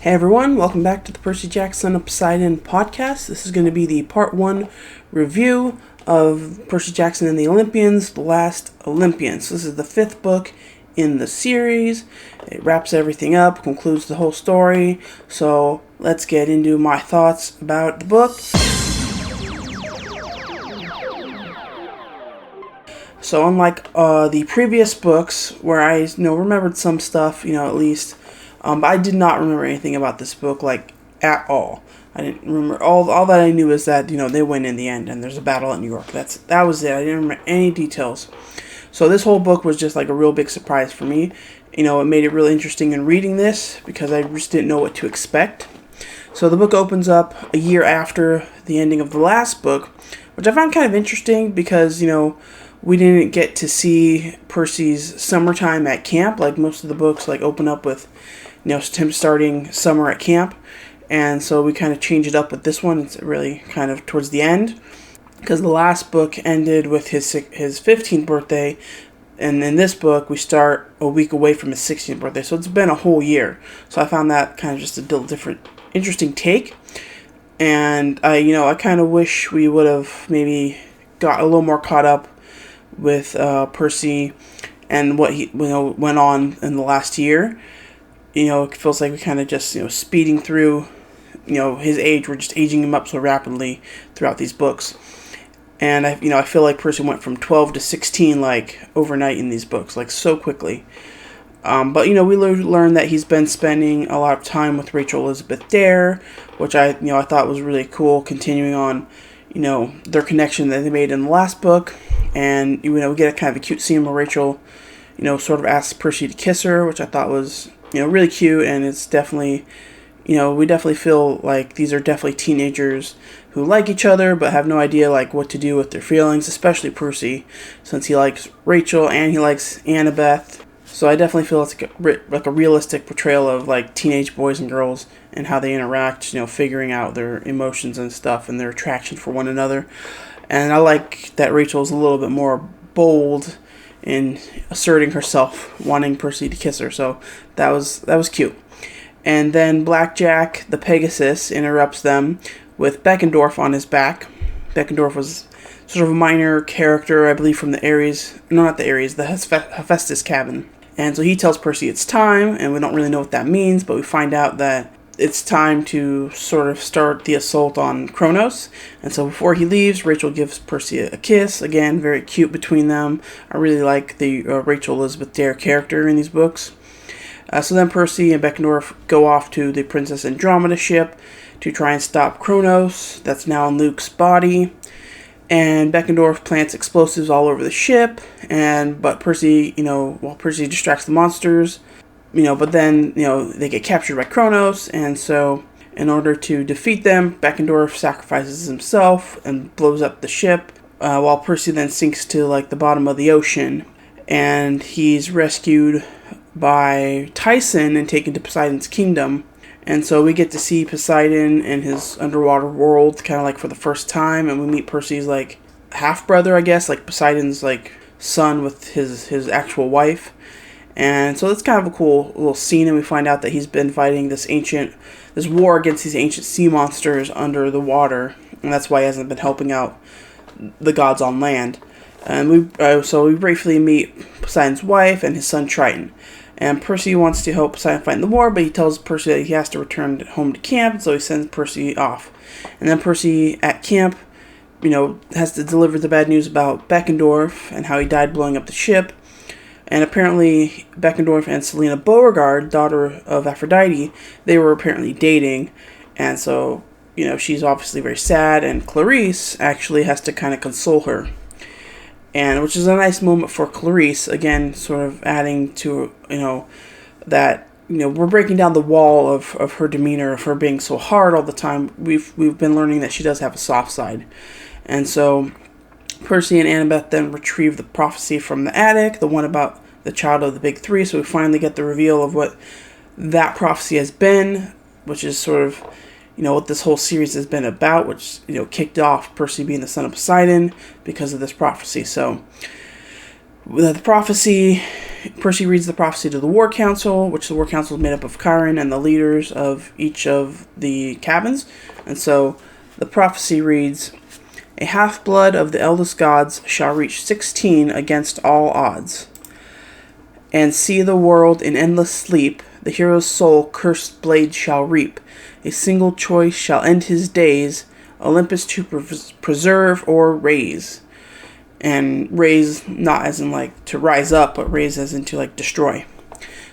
Hey everyone, welcome back to the Percy Jackson Poseidon podcast. This is going to be the part 1 review of Percy Jackson and the Olympians, The Last Olympian. So this is the 5th book in the series. It wraps everything up, concludes the whole story. So let's get into my thoughts about the book. So unlike the previous books where I remembered some stuff, at least, but I did not remember anything about this book, at all. I didn't remember, all that I knew is that, they win in the end, and there's a battle at New York. That was it. I didn't remember any details. So this whole book was just a real big surprise for me. It made it really interesting in reading this, because I just didn't know what to expect. So the book opens up a year after the ending of the last book, which I found kind of interesting, because, we didn't get to see Percy's summertime at camp. Most of the books, open up with, him starting summer at camp. And so we kind of change it up with this one. It's really kind of towards the end, because the last book ended with his 15th birthday. And in this book, we start a week away from his 16th birthday. So it's been a whole year. So I found that kind of just a different, interesting take. And I kind of wish we would have maybe got a little more caught up with Percy and what he went on in the last year. It feels like we kind of just speeding through his age. We're just aging him up so rapidly throughout these books. And I feel like Percy went from 12 to 16 overnight in these books, so quickly. But we learned that he's been spending a lot of time with Rachel Elizabeth Dare, which I thought was really cool, continuing on their connection that they made in the last book. And we get a kind of a cute scene where Rachel sort of asks Percy to kiss her, which I thought was really cute. And it's definitely we definitely feel like these are definitely teenagers who like each other but have no idea what to do with their feelings, especially Percy, since he likes Rachel and he likes Annabeth. So I definitely feel it's like a realistic portrayal of teenage boys and girls and how they interact, figuring out their emotions and stuff and their attraction for one another. And I like that Rachel's a little bit more bold in asserting herself, wanting Percy to kiss her. So that was cute. And then Blackjack, the Pegasus, interrupts them with Beckendorf on his back. Beckendorf was sort of a minor character, I believe, from the Hephaestus cabin. And so he tells Percy it's time, and we don't really know what that means, but we find out that it's time to sort of start the assault on Kronos. And so before he leaves, Rachel gives Percy a kiss. Again, very cute between them. I really like the Rachel Elizabeth Dare character in these books. So then Percy and Beckendorf go off to the Princess Andromeda ship to try and stop Kronos. That's now in Luke's body. And Beckendorf plants explosives all over the ship. But Percy, while Percy distracts the monsters, but then, they get captured by Kronos. And so in order to defeat them, Beckendorf sacrifices himself and blows up the ship, while Percy then sinks to the bottom of the ocean. And he's rescued by Tyson and taken to Poseidon's kingdom. And so we get to see Poseidon and his underwater world kind of for the first time, and we meet Percy's half-brother, I guess, Poseidon's son with his actual wife. And so that's kind of a cool little scene, and we find out that he's been fighting this war against these ancient sea monsters under the water, and that's why he hasn't been helping out the gods on land. And we briefly meet Poseidon's wife and his son Triton. And Percy wants to help Poseidon fight in the war, but he tells Percy that he has to return home to camp, so he sends Percy off. And then Percy at camp, has to deliver the bad news about Beckendorf and how he died blowing up the ship. And apparently Beckendorf and Selena Beauregard, daughter of Aphrodite, they were apparently dating. And so, she's obviously very sad, and Clarice actually has to kind of console her. And which is a nice moment for Clarice, again, sort of adding to, that, we're breaking down the wall of her demeanor, of her being so hard all the time. We've been learning that she does have a soft side. And so Percy and Annabeth then retrieve the prophecy from the attic, the one about the child of the big three. So we finally get the reveal of what that prophecy has been, which is sort of what this whole series has been about, which, kicked off Percy being the son of Poseidon because of this prophecy. So the prophecy Percy reads the prophecy to the War Council, which the War Council is made up of Chiron and the leaders of each of the cabins. And so the prophecy reads, "A half-blood of the eldest gods shall reach 16 against all odds, and see the world in endless sleep. The hero's soul cursed blade shall reap. A single choice shall end his days, Olympus to preserve or raise." And raise, not as in like to rise up, but raise as in to like destroy.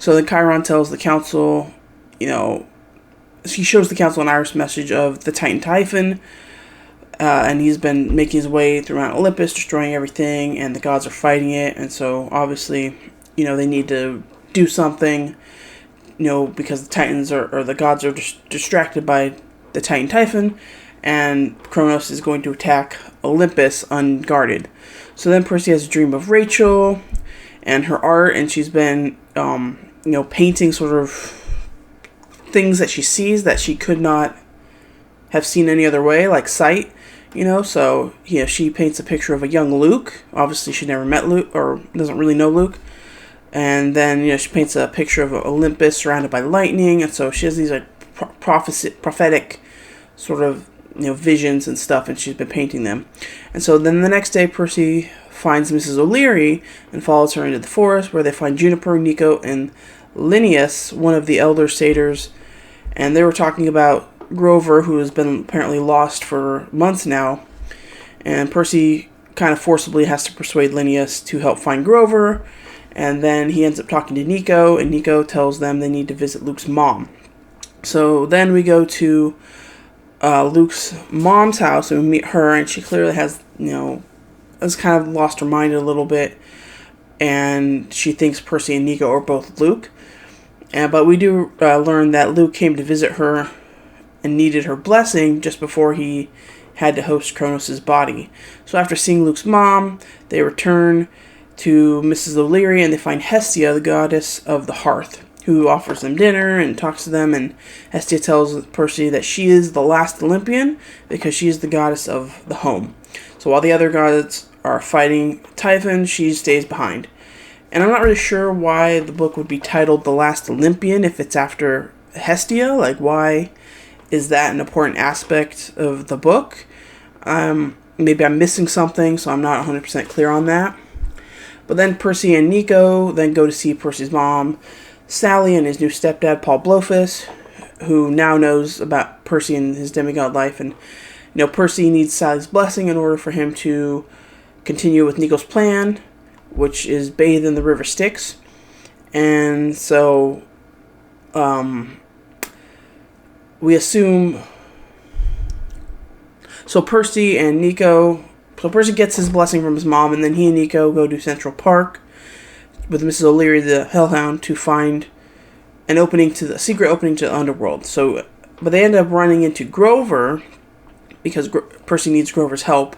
So then Chiron tells the council, he shows the council an iris message of the Titan Typhon, and he's been making his way throughout Olympus, destroying everything, and the gods are fighting it. And so obviously, they need to do something, because the Titans or the gods are distracted by the Titan Typhon, and Kronos is going to attack Olympus unguarded. So then Percy has a dream of Rachel and her art, and she's been, painting sort of things that she sees that she could not have seen any other way, like sight, So, she paints a picture of a young Luke. Obviously, she never met Luke or doesn't really know Luke. And then, she paints a picture of Olympus surrounded by lightning. And so she has these prophetic sort of visions and stuff, and she's been painting them. And so then the next day, Percy finds Mrs. O'Leary and follows her into the forest, where they find Juniper, Nico, and Linnaeus, one of the elder satyrs, and they were talking about Grover, who has been apparently lost for months now. And Percy kind of forcibly has to persuade Linnaeus to help find Grover, and then he ends up talking to Nico, and Nico tells them they need to visit Luke's mom. So then we go to Luke's mom's house, and we meet her, and she clearly has kind of lost her mind a little bit, and she thinks Percy and Nico are both Luke. But we do learn that Luke came to visit her and needed her blessing just before he had to host Kronos' body. So after seeing Luke's mom, they return to Mrs. O'Leary, and they find Hestia, the goddess of the hearth, who offers them dinner and talks to them. And Hestia tells Percy that she is the last Olympian because she is the goddess of the home. So while the other gods are fighting Typhon, she stays behind. And I'm not really sure why the book would be titled The Last Olympian if it's after Hestia. Like, why is that an important aspect of the book? Maybe I'm missing something, so I'm not 100% clear on that. But then Percy and Nico then go to see Percy's mom, Sally, and his new stepdad, Paul Blofus, who now knows about Percy and his demigod life. And, Percy needs Sally's blessing in order for him to continue with Nico's plan, which is bathe in the river Styx. And so, we assume... So Percy gets his blessing from his mom, and then he and Nico go to Central Park with Mrs. O'Leary, the Hellhound, to find a secret opening to the underworld. So, but they end up running into Grover, because Percy needs Grover's help,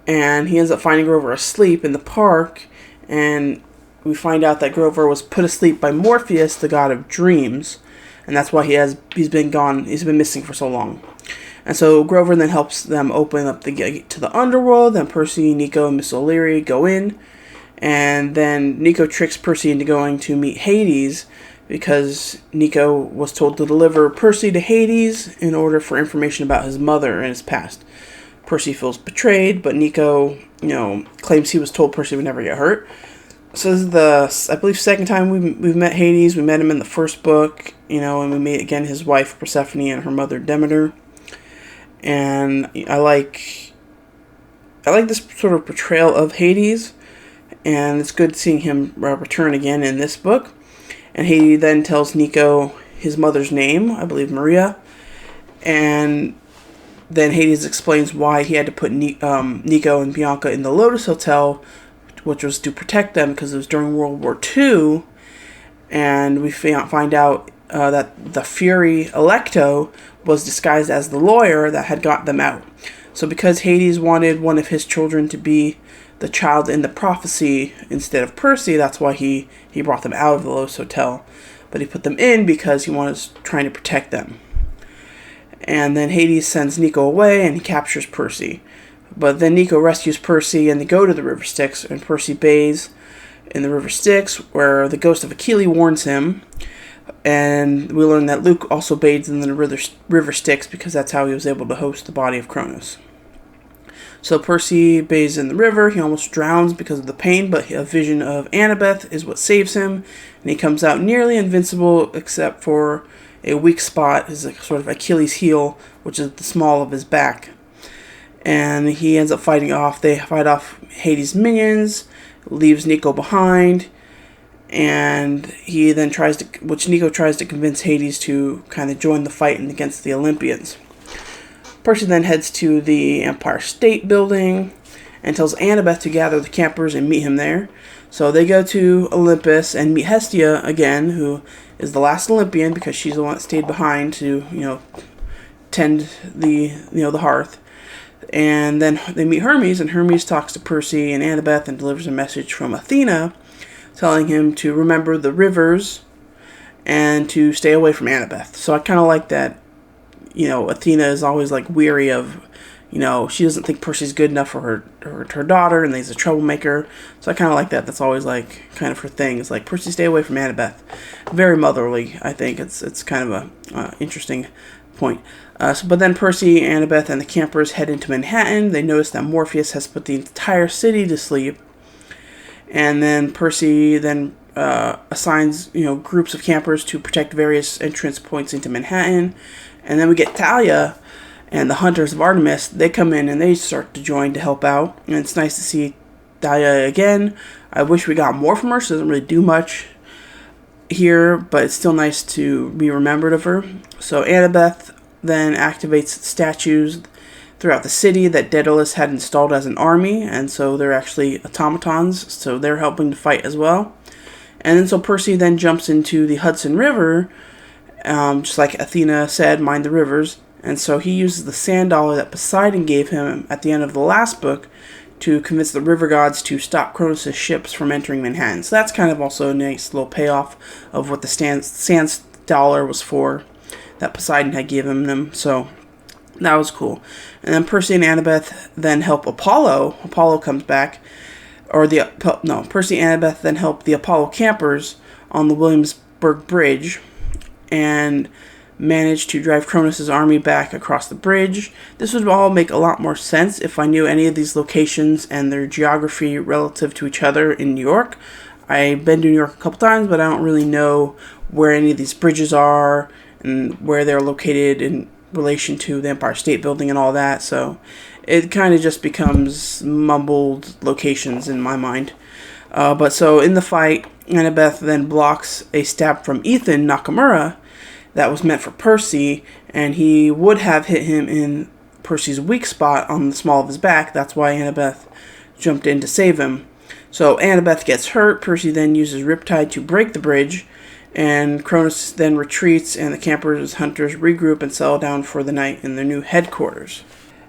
and he ends up finding Grover asleep in the park, and we find out that Grover was put asleep by Morpheus, the god of dreams, and that's why he's been missing for so long. And so Grover then helps them open up the gate to the underworld. Then Percy, Nico, and Miss O'Leary go in, and then Nico tricks Percy into going to meet Hades, because Nico was told to deliver Percy to Hades in order for information about his mother and his past. Percy feels betrayed, but Nico, claims he was told Percy would never get hurt. So this is the, I believe, second time we've met Hades. We met him in the first book, and we meet again his wife Persephone and her mother Demeter. And I like this sort of portrayal of Hades, and it's good seeing him return again in this book. And he then tells Nico his mother's name, I believe Maria, and then Hades explains why he had to put Nico and Bianca in the Lotus Hotel, which was to protect them because it was during World War II, and we find out that the Fury Electo was disguised as the lawyer that had got them out. So because Hades wanted one of his children to be the child in the prophecy instead of Percy, that's why he brought them out of the Lotus Hotel. But he put them in because he was trying to protect them. And then Hades sends Nico away and he captures Percy. But then Nico rescues Percy and they go to the river Styx, and Percy bathes in the river Styx, where the ghost of Achilles warns him. And we learn that Luke also bathes in the river Styx because that's how he was able to host the body of Cronus. So Percy bathes in the river. He almost drowns because of the pain, but a vision of Annabeth is what saves him. And he comes out nearly invincible except for a weak spot, his sort of Achilles heel, which is the small of his back. And he ends up they fight off Hades' minions, leaves Nico behind, and he then Nico tries to convince Hades to kind of join the fight against the Olympians. Percy then heads to the Empire State Building and tells Annabeth to gather the campers and meet him there. So they go to Olympus and meet Hestia again, who is the last Olympian because she's the one that stayed behind to, tend the hearth. And then they meet Hermes, and Hermes talks to Percy and Annabeth and delivers a message from Athena telling him to remember the rivers and to stay away from Annabeth. So I kind of like that, Athena is always like weary of, she doesn't think Percy's good enough for her daughter, and he's a troublemaker. So I kind of like that. That's always like kind of her thing. It's like, Percy, stay away from Annabeth. Very motherly, I think. It's kind of a interesting point. But then Percy, Annabeth, and the campers head into Manhattan. They notice that Morpheus has put the entire city to sleep. And then Percy assigns, groups of campers to protect various entrance points into Manhattan. And then we get Thalia and the Hunters of Artemis. They come in and they start to join to help out. And it's nice to see Thalia again. I wish we got more from her. She doesn't really do much here, but it's still nice to be remembered of her. So Annabeth then activates statues throughout the city that Daedalus had installed as an army, and so they're actually automatons, so they're helping to fight as well. And then so Percy then jumps into the Hudson River, just like Athena said, mind the rivers, and so he uses the sand dollar that Poseidon gave him at the end of the last book to convince the river gods to stop Cronus' ships from entering Manhattan. So that's kind of also a nice little payoff of what the sand dollar was for that Poseidon had given them, so that was cool. And then Percy and Annabeth then help Apollo. Apollo comes back. Percy and Annabeth then help the Apollo campers on the Williamsburg Bridge and manage to drive Cronus' army back across the bridge. This would all make a lot more sense if I knew any of these locations and their geography relative to each other in New York. I've been to New York a couple times, but I don't really know where any of these bridges are and where they're located in relation to the Empire State Building and all that, so it kind of just becomes mumbled locations in my mind. But so in the fight, Annabeth then blocks a stab from Ethan Nakamura that was meant for Percy, and he would have hit him in Percy's weak spot on the small of his back. That's why Annabeth jumped in to save him. So Annabeth gets hurt. Percy then uses Riptide to break the bridge, and Cronus then retreats, and the campers hunters regroup and settle down for the night in their new headquarters.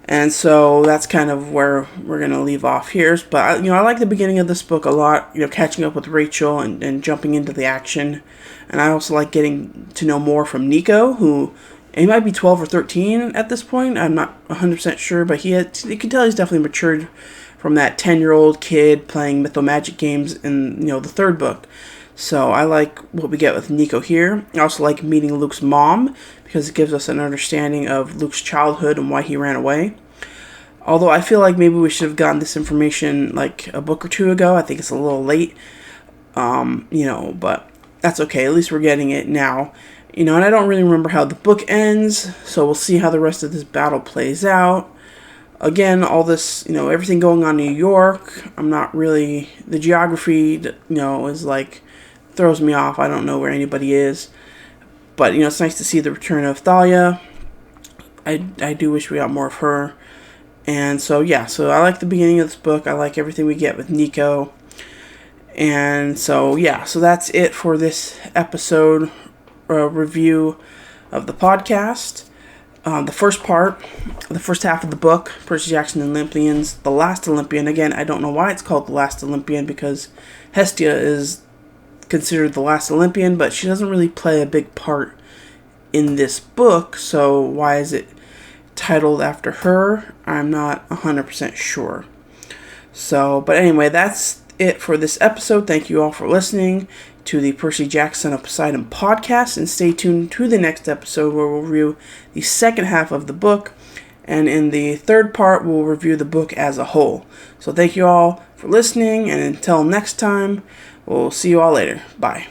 And so that's kind of where we're going to leave off here. But, I like the beginning of this book a lot, catching up with Rachel and jumping into the action. And I also like getting to know more from Nico, who, he might be 12 or 13 at this point. I'm not 100% sure, but you can tell he's definitely matured from that 10-year-old kid playing mythomagic games in, the third book. So I like what we get with Nico here. I also like meeting Luke's mom because it gives us an understanding of Luke's childhood and why he ran away. Although I feel like maybe we should have gotten this information like a book or two ago. I think it's a little late, but that's okay. At least we're getting it now. And I don't really remember how the book ends, so we'll see how the rest of this battle plays out. Again, all this, everything going on in New York, I'm not really, the geography, is like, throws me off. I don't know where anybody is. But, it's nice to see the return of Thalia. I do wish we got more of her. And so, so I like the beginning of this book. I like everything we get with Nico. And so, so that's it for this episode review of the podcast. The first half of the book, Percy Jackson and Olympians, The Last Olympian. Again, I don't know why it's called The Last Olympian, because Hestia is considered the last Olympian, but she doesn't really play a big part in this book, so why is it titled after her? I'm not 100% sure. So, but anyway, that's it for this episode. Thank you all for listening to the Percy Jackson of Poseidon podcast, and stay tuned to the next episode where we'll review the second half of the book, and in the third part we'll review the book as a whole. So thank you all for listening, and until next time, we'll see you all later. Bye.